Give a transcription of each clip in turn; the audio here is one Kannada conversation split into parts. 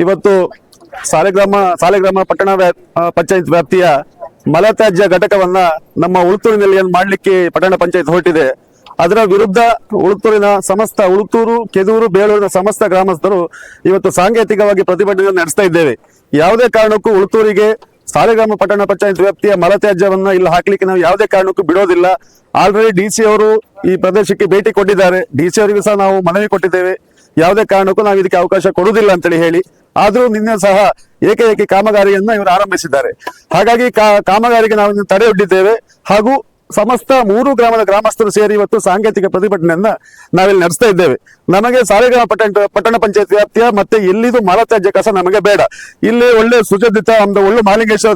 ಇವತ್ತು ಸಾಲಿಗ್ರಾಮ ಪಟ್ಟಣ ಪಂಚಾಯತ್ ವ್ಯಾಪ್ತಿಯ ಮಲತ್ಯಾಜ್ಯ ಘಟಕವನ್ನ ನಮ್ಮ ಉಳುತ್ತೂರಿನಲ್ಲಿ ಮಾಡಲಿಕ್ಕೆ ಪಟ್ಟಣ ಪಂಚಾಯತ್ ಹೊರಟಿದೆ. ಅದರ ವಿರುದ್ಧ ಉಳುತ್ತೂರು, ಕೆದೂರು, ಬೇಳೂರಿನ ಸಮಸ್ತ ಗ್ರಾಮಸ್ಥರು ಇವತ್ತು ಸಾಂಕೇತಿಕವಾಗಿ ಪ್ರತಿಭಟನೆ ನಡೆಸ್ತಾ ಇದ್ದೇವೆ. ಯಾವುದೇ ಕಾರಣಕ್ಕೂ ಉಳುತ್ತೂರಿಗೆ ಸಾಲಿಗ್ರಾಮ ಪಟ್ಟಣ ಪಂಚಾಯತ್ ವ್ಯಾಪ್ತಿಯ ಮಲತ್ಯಾಜ್ಯವನ್ನ ಇಲ್ಲಿ ಹಾಕ್ಲಿಕ್ಕೆ ನಾವು ಯಾವುದೇ ಕಾರಣಕ್ಕೂ ಬಿಡೋದಿಲ್ಲ. ಆಲ್ರೆಡಿ ಡಿಸಿ ಅವರು ಈ ಪ್ರದೇಶಕ್ಕೆ ಭೇಟಿ ಕೊಟ್ಟಿದ್ದಾರೆ. ಡಿಸಿ ಅವರಿಗೂ ಸಹ ನಾವು ಮನವಿ ಕೊಟ್ಟಿದ್ದೇವೆ, ಯಾವುದೇ ಕಾರಣಕ್ಕೂ ನಾವು ಇದಕ್ಕೆ ಅವಕಾಶ ಕೊಡುವುದಿಲ್ಲ ಅಂತೇಳಿ ಹೇಳಿ. ಆದ್ರೂ ನಿನ್ನೆ ಸಹ ಏಕೈಕಿ ಕಾಮಗಾರಿಯನ್ನ ಇವರು ಆರಂಭಿಸಿದ್ದಾರೆ. ಹಾಗಾಗಿ ಕಾಮಗಾರಿಗೆ ನಾವು ತಡೆಯೊಡ್ಡಿದ್ದೇವೆ. ಹಾಗೂ ಸಮಸ್ತ 3 ಗ್ರಾಮದ ಗ್ರಾಮಸ್ಥರು ಸೇರಿ ಇವತ್ತು ಸಾಂಕೇತಿಕ ಪ್ರತಿಭಟನೆಯನ್ನ ನಾವಿಲ್ಲಿ ನಡೆಸ್ತಾ ಇದ್ದೇವೆ. ನಮಗೆ ಸಾಲಿಗ್ರಾಮ ಪಟ್ಟಣ ಪಂಚಾಯತ್ ವ್ಯಾಪ್ತಿಯ ಮತ್ತೆ ಎಲ್ಲಿದು ಮಲತ್ಯಾಜ್ಯ ಕಸ ನಮಗೆ ಬೇಡ. ಇಲ್ಲಿ ಒಳ್ಳೆ ಸುಸಜ್ಜಿತ ಒಂದು ಒಳ್ಳೆ ಮಹಾಲಿಂಗೇಶ್ವರ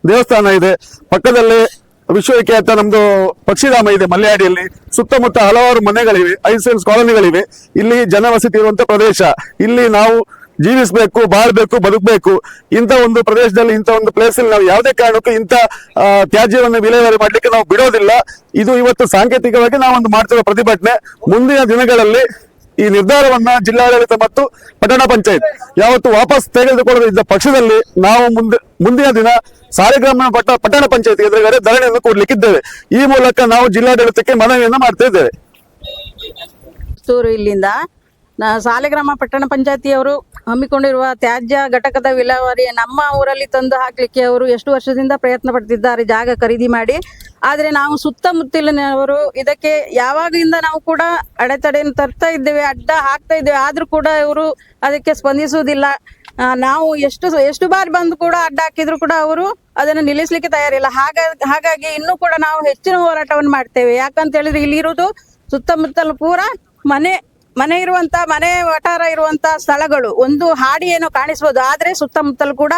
ದೇವಸ್ಥಾನ ಇದೆ. ಪಕ್ಕದಲ್ಲೇ ವಿಶ್ವವಿಖ್ಯಾತ ನಮ್ದು ಪಕ್ಷಿಧಾಮ ಇದೆ ಮಲ್ಯಾಡಿಯಲ್ಲಿ. ಸುತ್ತಮುತ್ತ ಹಲವಾರು ಮನೆಗಳಿವೆ, ಐಸೆನ್ಸ್ ಕಾಲೋನಿಗಳಿವೆ. ಇಲ್ಲಿ ಜನವಸತಿ ಇರುವಂತ ಪ್ರದೇಶ. ಇಲ್ಲಿ ನಾವು ಜೀವಿಸಬೇಕು, ಬಾಳ್ಬೇಕು, ಬದುಕಬೇಕು. ಇಂಥ ಒಂದು ಪ್ರದೇಶದಲ್ಲಿ, ಇಂಥ ಒಂದು ಪ್ಲೇಸ್ ಅಲ್ಲಿ ನಾವು ಯಾವುದೇ ಕಾರಣಕ್ಕೂ ಇಂಥ ತ್ಯಾಜ್ಯವನ್ನು ವಿಲೇವಾರಿ ಮಾಡ್ಲಿಕ್ಕೆ ನಾವು ಬಿಡೋದಿಲ್ಲ. ಇದು ಇವತ್ತು ಸಾಂಕೇತಿಕವಾಗಿ ನಾವೊಂದು ಮಾಡ್ತಿರೋ ಪ್ರತಿಭಟನೆ. ಮುಂದಿನ ದಿನಗಳಲ್ಲಿ ಈ ನಿರ್ಧಾರವನ್ನ ಜಿಲ್ಲಾಡಳಿತ ಮತ್ತು ಪಟ್ಟಣ ಪಂಚಾಯತ್ ಯಾವತ್ತು ವಾಪಸ್ ತೆಗೆದುಕೊಳ್ಳದ ಪಕ್ಷದಲ್ಲಿ ನಾವು ಮುಂದಿನ ದಿನ ಸಾಲಿಗ್ರಾಮ ಪಟ್ಟಣ ಪಂಚಾಯತ್ ಎದುರುಗಡೆ ಧರಣಿಯನ್ನು ಕೊಡ್ಲಿಕ್ಕಿದ್ದೇವೆ. ಈ ಮೂಲಕ ನಾವು ಜಿಲ್ಲಾಡಳಿತಕ್ಕೆ ಮನವಿಯನ್ನ ಮಾಡ್ತಾ ಇದ್ದೇವೆ. ಇಲ್ಲಿಂದ ಸಾಲಿಗ್ರಾಮ ಪಟ್ಟಣ ಪಂಚಾಯತಿಯವರು ಹಮ್ಮಿಕೊಂಡಿರುವ ತ್ಯಾಜ್ಯ ಘಟಕದ ವಿಲೇವಾರಿ ನಮ್ಮ ಊರಲ್ಲಿ ತಂದು ಹಾಕ್ಲಿಕ್ಕೆ ಅವರು ಎಷ್ಟು ವರ್ಷದಿಂದ ಪ್ರಯತ್ನ ಪಡ್ತಿದ್ದಾರೆ ಜಾಗ ಖರೀದಿ ಮಾಡಿ. ಆದರೆ ನಾವು ಸುತ್ತಮುತ್ತಲಿನವರು ಇದಕ್ಕೆ ಯಾವಾಗಿಂದ ನಾವು ಕೂಡ ಅಡೆತಡೆಯನ್ನು ತರ್ತಾ ಇದ್ದೇವೆ, ಅಡ್ಡ ಹಾಕ್ತಾ ಇದ್ದೇವೆ. ಆದ್ರೂ ಕೂಡ ಇವರು ಅದಕ್ಕೆ ಸ್ಪಂದಿಸುವುದಿಲ್ಲ. ನಾವು ಎಷ್ಟು ಬಾರಿ ಬಂದು ಕೂಡ ಅಡ್ಡ ಹಾಕಿದ್ರು ಕೂಡ ಅವರು ಅದನ್ನು ನಿಲ್ಲಿಸ್ಲಿಕ್ಕೆ ತಯಾರಿಲ್ಲ. ಹಾಗಾಗಿ ಇನ್ನೂ ಕೂಡ ನಾವು ಹೆಚ್ಚಿನ ಹೋರಾಟವನ್ನು ಮಾಡ್ತೇವೆ. ಯಾಕಂತ ಹೇಳಿದ್ರೆ ಇಲ್ಲಿ ಇರುವುದು ಸುತ್ತಮುತ್ತಲು ಪೂರ ಮನೆ ಇರುವಂತ ಮನೆ ವಟಾರ ಇರುವಂತ ಸ್ಥಳಗಳು. ಒಂದು ಹಾಡಿ ಏನೋ ಕಾಣಿಸ್ಬೋದು, ಆದ್ರೆ ಸುತ್ತಮುತ್ತಲು ಕೂಡ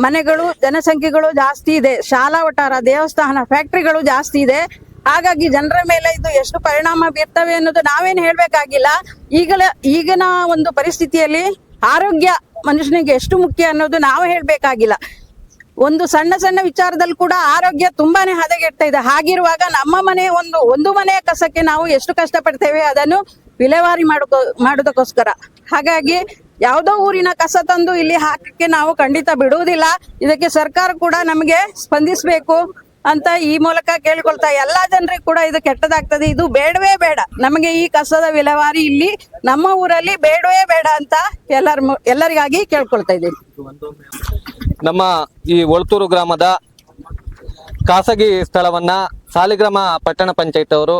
ಮನೆಗಳು, ಜನಸಂಖ್ಯೆಗಳು ಜಾಸ್ತಿ ಇದೆ. ಶಾಲಾ ವಟಾರ, ದೇವಸ್ಥಾನ, ಫ್ಯಾಕ್ಟ್ರಿಗಳು ಜಾಸ್ತಿ ಇದೆ. ಹಾಗಾಗಿ ಜನರ ಮೇಲೆ ಇದು ಎಷ್ಟು ಪರಿಣಾಮ ಬೀರ್ತವೆ ಅನ್ನೋದು ನಾವೇನು ಹೇಳ್ಬೇಕಾಗಿಲ್ಲ. ಈಗಿನ ಒಂದು ಪರಿಸ್ಥಿತಿಯಲ್ಲಿ ಆರೋಗ್ಯ ಮನುಷ್ಯನಿಗೆ ಎಷ್ಟು ಮುಖ್ಯ ಅನ್ನೋದು ನಾವು ಹೇಳ್ಬೇಕಾಗಿಲ್ಲ. ಒಂದು ಸಣ್ಣ ವಿಚಾರದಲ್ಲಿ ಕೂಡ ಆರೋಗ್ಯ ತುಂಬಾನೇ ಹದಗೆಡ್ತಾ ಇದೆ. ಹಾಗಿರುವಾಗ ನಮ್ಮ ಮನೆ ಒಂದು ಮನೆಯ ಕಸಕ್ಕೆ ನಾವು ಎಷ್ಟು ಕಷ್ಟಪಡ್ತೇವೆ ಅದನ್ನು ವಿಲೇವಾರಿ ಮಾಡೋದಕ್ಕೋಸ್ಕರ. ಹಾಗಾಗಿ ಯಾವುದೋ ಊರಿನ ಕಸ ತಂದು ಇಲ್ಲಿ ಹಾಕಕ್ಕೆ ನಾವು ಖಂಡಿತ ಬಿಡುವುದಿಲ್ಲ. ಇದಕ್ಕೆ ಸರ್ಕಾರ ಕೂಡ ನಮಗೆ ಸ್ಪಂದಿಸಬೇಕು ಅಂತ ಈ ಮೂಲಕ ಕೇಳ್ಕೊಳ್ತಾ, ಎಲ್ಲಾ ಜನರಿಗೆ ಕೂಡ ಇದು ಕೆಟ್ಟದಾಗ್ತದೆ. ಇದು ಬೇಡವೇ ಬೇಡ. ನಮಗೆ ಈ ಕಸದ ವಿಲೇವಾರಿ ಇಲ್ಲಿ ನಮ್ಮ ಊರಲ್ಲಿ ಬೇಡವೇ ಬೇಡ ಅಂತ ಎಲ್ಲರಿಗಾಗಿ ಕೇಳ್ಕೊಳ್ತಾ ಇದ್ದೀನಿ. ನಮ್ಮ ಈ ಒಳ್ತೂರು ಗ್ರಾಮದ ಖಾಸಗಿ ಸ್ಥಳವನ್ನ ಸಾಲಿಗ್ರಾಮ ಪಟ್ಟಣ ಪಂಚಾಯತ್ ಅವರು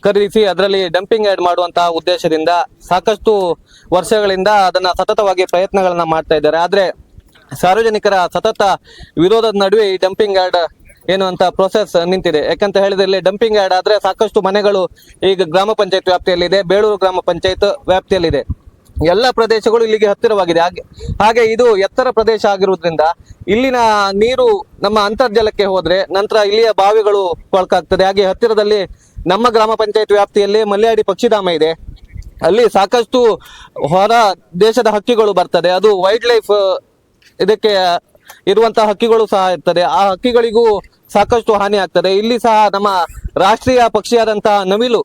ಖರೀದಿಸಿ ಅದರಲ್ಲಿ ಡಂಪಿಂಗ್ ಯಾರ್ಡ್ ಮಾಡುವಂತಹ ಉದ್ದೇಶದಿಂದ ಸಾಕಷ್ಟು ವರ್ಷಗಳಿಂದ ಅದನ್ನ ಸತತವಾಗಿ ಪ್ರಯತ್ನಗಳನ್ನ ಮಾಡ್ತಾ ಇದ್ದಾರೆ. ಆದ್ರೆ ಸಾರ್ವಜನಿಕರ ಸತತ ವಿರೋಧದ ನಡುವೆ ಈ ಡಂಪಿಂಗ್ ಯಾರ್ಡ್ ಏನುವಂತ ಪ್ರೊಸೆಸ್ ನಿಂತಿದೆ. ಯಾಕಂತ ಹೇಳಿದ್ರೆ ಇಲ್ಲಿ ಡಂಪಿಂಗ್ ಯಾರ್ಡ್ ಆದ್ರೆ ಸಾಕಷ್ಟು ಮನೆಗಳು ಈಗ ಗ್ರಾಮ ಪಂಚಾಯತ್ ವ್ಯಾಪ್ತಿಯಲ್ಲಿದೆ, ಬೇಳೂರು ಗ್ರಾಮ ಪಂಚಾಯತ್ ವ್ಯಾಪ್ತಿಯಲ್ಲಿದೆ. ಎಲ್ಲ ಪ್ರದೇಶಗಳು ಇಲ್ಲಿಗೆ ಹತ್ತಿರವಾಗಿದೆ. ಹಾಗೆ ಇದು ಎತ್ತರ ಪ್ರದೇಶ ಆಗಿರುವುದರಿಂದ ಇಲ್ಲಿನ ನೀರು ನಮ್ಮ ಅಂತರ್ಜಲಕ್ಕೆ ಹೋದ್ರೆ ನಂತರ ಇಲ್ಲಿಯ ಬಾವಿಗಳು ಕೊಳಕಾಗ್ತದೆ. ಹಾಗೆ ಹತ್ತಿರದಲ್ಲಿ ನಮ್ಮ ಗ್ರಾಮ ಪಂಚಾಯತ್ ವ್ಯಾಪ್ತಿಯಲ್ಲಿ ಮಲ್ಯಾಡಿ ಪಕ್ಷಿಧಾಮ ಇದೆ. ಅಲ್ಲಿ ಸಾಕಷ್ಟು ಹೊರ ದೇಶದ ಹಕ್ಕಿಗಳು ಬರ್ತದೆ. ಅದು ವೈಲ್ಡ್ ಲೈಫ್ ಇದಕ್ಕೆ ಇರುವಂತಹ ಹಕ್ಕಿಗಳು ಸಹ ಇರ್ತದೆ. ಆ ಹಕ್ಕಿಗಳಿಗೂ ಸಾಕಷ್ಟು ಹಾನಿ ಆಗ್ತದೆ. ಇಲ್ಲಿ ಸಹ ನಮ್ಮ ರಾಷ್ಟ್ರೀಯ ಪಕ್ಷಿಯಾದಂತಹ ನವಿಲು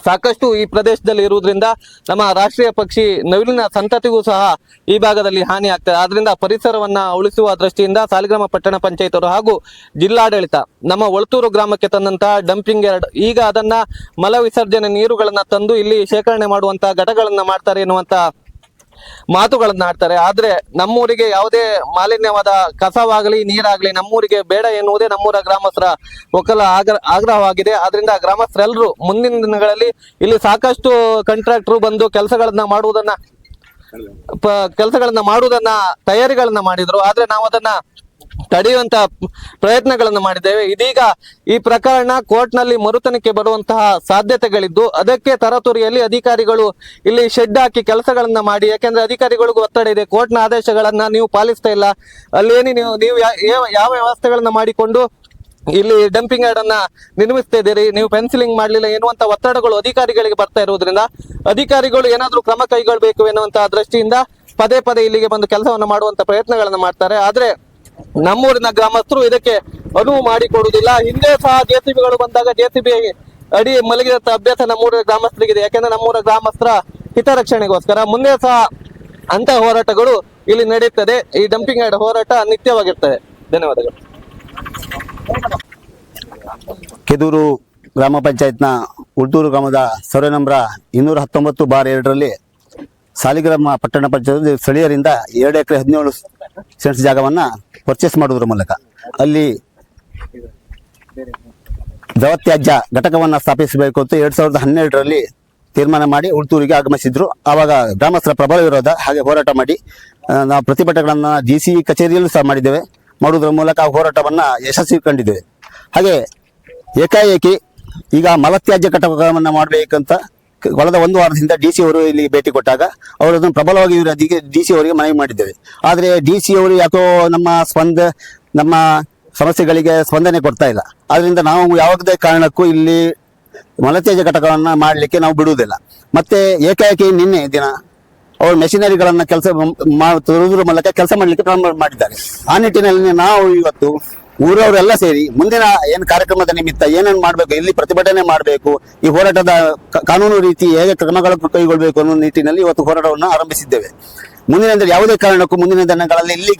ಸಾಕಷ್ಟು ಈ ಪ್ರದೇಶದಲ್ಲಿ ಇರುವುದರಿಂದ ನಮ್ಮ ರಾಷ್ಟ್ರೀಯ ಪಕ್ಷಿ ನವಿಲಿನ ಸಂತತಿಗೂ ಸಹ ಈ ಭಾಗದಲ್ಲಿ ಹಾನಿ ಆಗ್ತದೆ. ಆದ್ರಿಂದ ಪರಿಸರವನ್ನ ಉಳಿಸುವ ದೃಷ್ಟಿಯಿಂದ ಸಾಲಿಗ್ರಾಮ ಪಟ್ಟಣ ಪಂಚಾಯತ್ ಅವರು ಹಾಗೂ ಜಿಲ್ಲಾಡಳಿತ ನಮ್ಮ ಒಳ್ತೂರು ಗ್ರಾಮಕ್ಕೆ ತಂದಂತಹ ಡಂಪಿಂಗ್ ಯಾರ್ಡ್ ಈಗ ಅದನ್ನ ಮಲ ವಿಸರ್ಜನೆ ನೀರುಗಳನ್ನ ತಂದು ಇಲ್ಲಿ ಶೇಖರಣೆ ಮಾಡುವಂತಹ ಘಟಗಳನ್ನ ಮಾಡ್ತಾರೆ ಎನ್ನುವಂತ ಮಾತುಗಳನ್ನ ಆಡ್ತಾರೆ. ಆದ್ರೆ ನಮ್ಮೂರಿಗೆ ಯಾವುದೇ ಮಾಲಿನ್ಯವಾದ ಕಸವಾಗಲಿ ನೀರಾಗ್ಲಿ ನಮ್ಮೂರಿಗೆ ಬೇಡ ಎನ್ನುವುದೇ ನಮ್ಮೂರ ಗ್ರಾಮಸ್ಥರ ಒಕ್ಕಲ ಆಗ್ರಹವಾಗಿದೆ. ಆದ್ರಿಂದ ಗ್ರಾಮಸ್ಥರೆಲ್ಲರೂ ಮುಂದಿನ ದಿನಗಳಲ್ಲಿ ಇಲ್ಲಿ ಸಾಕಷ್ಟು ಕಾಂಟ್ರಾಕ್ಟರ್ ಬಂದು ಕೆಲಸಗಳನ್ನ ಮಾಡುವುದನ್ನ ತಯಾರಿಗಳನ್ನ ಮಾಡಿದ್ರು. ಆದ್ರೆ ನಾವು ಅದನ್ನ ತಡೆಯುವಂತ ಪ್ರಯತ್ನಗಳನ್ನು ಮಾಡಿದ್ದೇವೆ. ಇದೀಗ ಈ ಪ್ರಕರಣ ಕೋರ್ಟ್ ನಲ್ಲಿ ಮರುತನಿಕೆ ಬರುವಂತಹ ಸಾಧ್ಯತೆಗಳಿದ್ದು ಅದಕ್ಕೆ ತರಾತುರಿಯಲ್ಲಿ ಅಧಿಕಾರಿಗಳು ಇಲ್ಲಿ ಶೆಡ್ ಹಾಕಿ ಕೆಲಸಗಳನ್ನ ಮಾಡಿ, ಯಾಕೆಂದ್ರೆ ಅಧಿಕಾರಿಗಳಿಗೂ ಒತ್ತಡ ಇದೆ. ಕೋರ್ಟ್ನ ಆದೇಶಗಳನ್ನ ನೀವು ಪಾಲಿಸ್ತಾ ಇಲ್ಲ, ಅಲ್ಲೇನಿ ನೀವು ಯಾವ ವ್ಯವಸ್ಥೆಗಳನ್ನ ಮಾಡಿಕೊಂಡು ಇಲ್ಲಿ ಡಂಪಿಂಗ್ ಯಾರ್ಡ್ ಅನ್ನ ನಿರ್ಮಿಸ್ತಾ ಇದ್ದೀರಿ, ನೀವು ಫೆನ್ಸಿಲಿಂಗ್ ಮಾಡ್ಲಿಲ್ಲ ಎನ್ನುವಂತ ಒತ್ತಡಗಳು ಅಧಿಕಾರಿಗಳಿಗೆ ಬರ್ತಾ ಇರುವುದರಿಂದ ಅಧಿಕಾರಿಗಳು ಏನಾದ್ರೂ ಕ್ರಮ ಕೈಗೊಳ್ಳಬೇಕು ಎನ್ನುವಂತಹ ದೃಷ್ಟಿಯಿಂದ ಪದೇ ಇಲ್ಲಿಗೆ ಬಂದು ಕೆಲಸವನ್ನ ಮಾಡುವಂತ ಪ್ರಯತ್ನಗಳನ್ನ ಮಾಡ್ತಾರೆ. ಆದ್ರೆ ನಮ್ಮೂರಿನ ಗ್ರಾಮಸ್ಥರು ಇದಕ್ಕೆ ಅನುವು ಮಾಡಿಕೊಡುವುದಿಲ್ಲ. ಹಿಂದೆ ಸಹ ಜೆಸಿಬಿಗಳು ಬಂದಾಗ ಜೆಸಿಬಿ ಅಡಿ ಮಲಗಿದಂತ ಅಭ್ಯಾಸ ನಮ್ಮೂರ ಗ್ರಾಮಸ್ಥರಿಗಿದೆ. ಯಾಕೆಂದ್ರೆ ನಮ್ಮೂರ ಗ್ರಾಮಸ್ಥರ ಹಿತರಕ್ಷಣೆಗೋಸ್ಕರ ಮುಂದೆ ಸಹ ಅಂತ ಹೋರಾಟಗಳು ಇಲ್ಲಿ ನಡೆಯುತ್ತದೆ. ಈ ಡಂಪಿಂಗ್ ಯಾರ್ಡ್ ಹೋರಾಟ ನಿತ್ಯವಾಗಿರ್ತದೆ. ಧನ್ಯವಾದಗಳು. ಕೆದೂರು ಗ್ರಾಮ ಪಂಚಾಯತ್ನ ಉಳ್ತೂರು ಗ್ರಾಮದ ಸರ್ವೆ ನಂಬರ್ 219/2ರಲ್ಲಿ ಸಾಲಿಗ್ರಾಮ ಪಟ್ಟಣ ಪಂಚಾಯತ್ ಸ್ಥಳೀಯರಿಂದ 2 ಎಕರೆ 17 ಸೆಂಟ್ಸ್ ಜಾಗವನ್ನು ಪರ್ಚೇಸ್ ಮಾಡುವುದರ ಮೂಲಕ ಅಲ್ಲಿ ದ್ರವತ್ಯಾಜ್ಯ ಘಟಕವನ್ನು ಸ್ಥಾಪಿಸಬೇಕು ಅಂತ 2012ರಲ್ಲಿ ತೀರ್ಮಾನ ಮಾಡಿ ಉಳ್ತೂರಿಗೆ ಆಗಮಿಸಿದ್ರು. ಆವಾಗ ಗ್ರಾಮಸ್ಥರ ಪ್ರಬಲ ವಿರೋಧ ಹಾಗೆ ಹೋರಾಟ ಮಾಡಿ ನಾವು ಪ್ರತಿಭಟನೆಗಳನ್ನು DC ಕಚೇರಿಯಲ್ಲೂ ಸಹ ಮಾಡಿದ್ದೇವೆ. ಮಾಡುವುದರ ಮೂಲಕ ಆ ಹೋರಾಟವನ್ನು ಯಶಸ್ವಿ ಕಂಡಿದ್ದೇವೆ. ಹಾಗೆ ಏಕಾಏಕಿ ಈಗ ಮಲತ್ಯಾಜ್ಯ ಘಟಕವನ್ನು ಮಾಡಬೇಕಂತ ಕಳೆದ 1 ವಾರದಿಂದ DC ಅವರು ಇಲ್ಲಿ ಭೇಟಿ ಕೊಟ್ಟಾಗ ಅವರು ಅದನ್ನು ಪ್ರಬಲವಾಗಿ DC ಅವರಿಗೆ ಮನವಿ ಮಾಡಿದ್ದೇವೆ. ಆದರೆ DC ಅವರು ಯಾಕೋ ನಮ್ಮ ಸಮಸ್ಯೆಗಳಿಗೆ ಸ್ಪಂದನೆ ಕೊಡ್ತಾ ಇಲ್ಲ. ಆದ್ರಿಂದ ನಾವು ಯಾವುದೇ ಕಾರಣಕ್ಕೂ ಇಲ್ಲಿ ಮಲತ್ಯಾಜ್ಯ ಘಟಕವನ್ನು ಮಾಡಲಿಕ್ಕೆ ನಾವು ಬಿಡುವುದಿಲ್ಲ. ಮತ್ತೆ ಏಕಾಏಕಿ ನಿನ್ನೆ ದಿನ ಅವರು ಮೆಷಿನರಿಗಳನ್ನು ತರುವುದರ ಮೂಲಕ ಕೆಲಸ ಮಾಡಲಿಕ್ಕೆ ಪ್ರಾರಂಭ ಮಾಡಿದ್ದಾರೆ. ಆ ನಿಟ್ಟಿನಲ್ಲಿ ನಾವು ಇವತ್ತು ಊರವರೆಲ್ಲ ಸೇರಿ ಮುಂದಿನ ಏನು ಕಾರ್ಯಕ್ರಮದ ನಿಮಿತ್ತ ಏನೇನು ಮಾಡಬೇಕು, ಎಲ್ಲಿ ಪ್ರತಿಭಟನೆ ಮಾಡಬೇಕು, ಈ ಹೋರಾಟದ ಕಾನೂನು ರೀತಿ ಹೇಗೆ ಕ್ರಮಗಳನ್ನು ಕೈಗೊಳ್ಳಬೇಕು ಅನ್ನೋ ನಿಟ್ಟಿನಲ್ಲಿ ಇವತ್ತು ಹೋರಾಟವನ್ನು ಆರಂಭಿಸಿದ್ದೇವೆ. ಮುಂದಿನ ಯಾವುದೇ ಕಾರಣಕ್ಕೂ ಮುಂದಿನ ದಿನಗಳಲ್ಲಿ ಇಲ್ಲಿ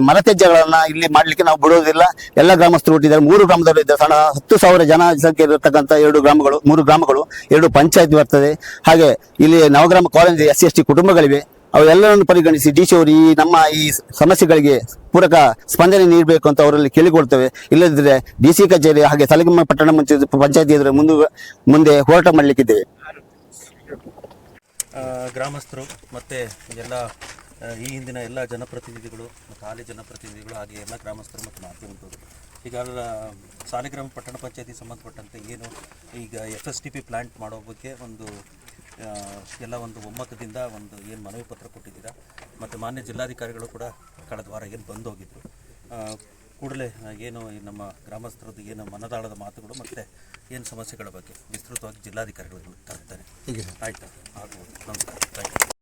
ಮಲತ್ಯಾಜ್ಯಗಳನ್ನ ಇಲ್ಲಿ ಮಾಡಲಿಕ್ಕೆ ನಾವು ಬಿಡೋದಿಲ್ಲ. ಎಲ್ಲ ಗ್ರಾಮಸ್ಥರು ಹುಟ್ಟಿದ್ದಾರೆ. 3 ಗ್ರಾಮದವರು ಇದ್ದಾರೆ. 10,000 ಜನ ಸಂಖ್ಯೆ ಇರತಕ್ಕಂಥ 3 ಗ್ರಾಮಗಳು 2 ಪಂಚಾಯತ್ ಬರ್ತದೆ. ಹಾಗೆ ಇಲ್ಲಿ ನವಗ್ರಾಮ ಕಾಲೇಜ್ SC/ST ಕುಟುಂಬಗಳಿವೆ. ಅವೆಲ್ಲರನ್ನು ಪರಿಗಣಿಸಿ DC ಅವರು ನಮ್ಮ ಈ ಸಮಸ್ಯೆಗಳಿಗೆ ಪೂರಕ ಸ್ಪಂದನೆ ನೀಡಬೇಕು ಅಂತ ಅವರಲ್ಲಿ ಕೇಳಿಕೊಳ್ತೇವೆ. ಇಲ್ಲದಿದ್ದರೆ DC ಕಚೇರಿ ಹಾಗೆ ಸಾಲಿಗ್ರಾಮ ಪಟ್ಟಣ ಪಂಚಾಯತಿ ಎದುರು ಮುಂದೆ ಹೋರಾಟ ಮಾಡಲಿಕ್ಕಿದ್ದೇವೆ. ಗ್ರಾಮಸ್ಥರು ಮತ್ತು ಎಲ್ಲ ಈ ಹಿಂದಿನ ಎಲ್ಲ ಜನಪ್ರತಿನಿಧಿಗಳು ಮತ್ತು ಹಾಲಿ ಜನಪ್ರತಿನಿಧಿಗಳು ಹಾಗೆ ಎಲ್ಲ ಗ್ರಾಮಸ್ಥರು ಮತ್ತು ಮಾಧ್ಯಮದವರು ಈಗ ಸಾಲಿಗ್ರಾಮ ಪಟ್ಟಣ ಪಂಚಾಯತಿ ಸಂಬಂಧಪಟ್ಟಂತೆ ಏನು ಈಗ FSTP ಪ್ಲ್ಯಾಂಟ್ ಮಾಡೋ ಬಗ್ಗೆ ಎಲ್ಲ ಒಂದು ಒಮ್ಮತದಿಂದ ಏನು ಮನವಿ ಪತ್ರ ಕೊಟ್ಟಿದ್ದೀರಾ ಮತ್ತು ಮಾನ್ಯ ಜಿಲ್ಲಾಧಿಕಾರಿಗಳು ಕೂಡ ಕಳೆದ ವಾರ ಏನು ಬಂದು ಹೋಗಿದ್ರು. ಕೂಡಲೇ ಏನು ನಮ್ಮ ಗ್ರಾಮಸ್ಥರದ್ದು ಏನು ಮನದಾಳದ ಮಾತುಗಳು ಮತ್ತು ಏನು ಸಮಸ್ಯೆಗಳ ಬಗ್ಗೆ ವಿಸ್ತೃತವಾಗಿ ಜಿಲ್ಲಾಧಿಕಾರಿಗಳು ತರ್ತಾರೆ. ಆಯಿತಾ? ಆಗ್ಬೋದು. ನಮಸ್ಕಾರ. Thank you.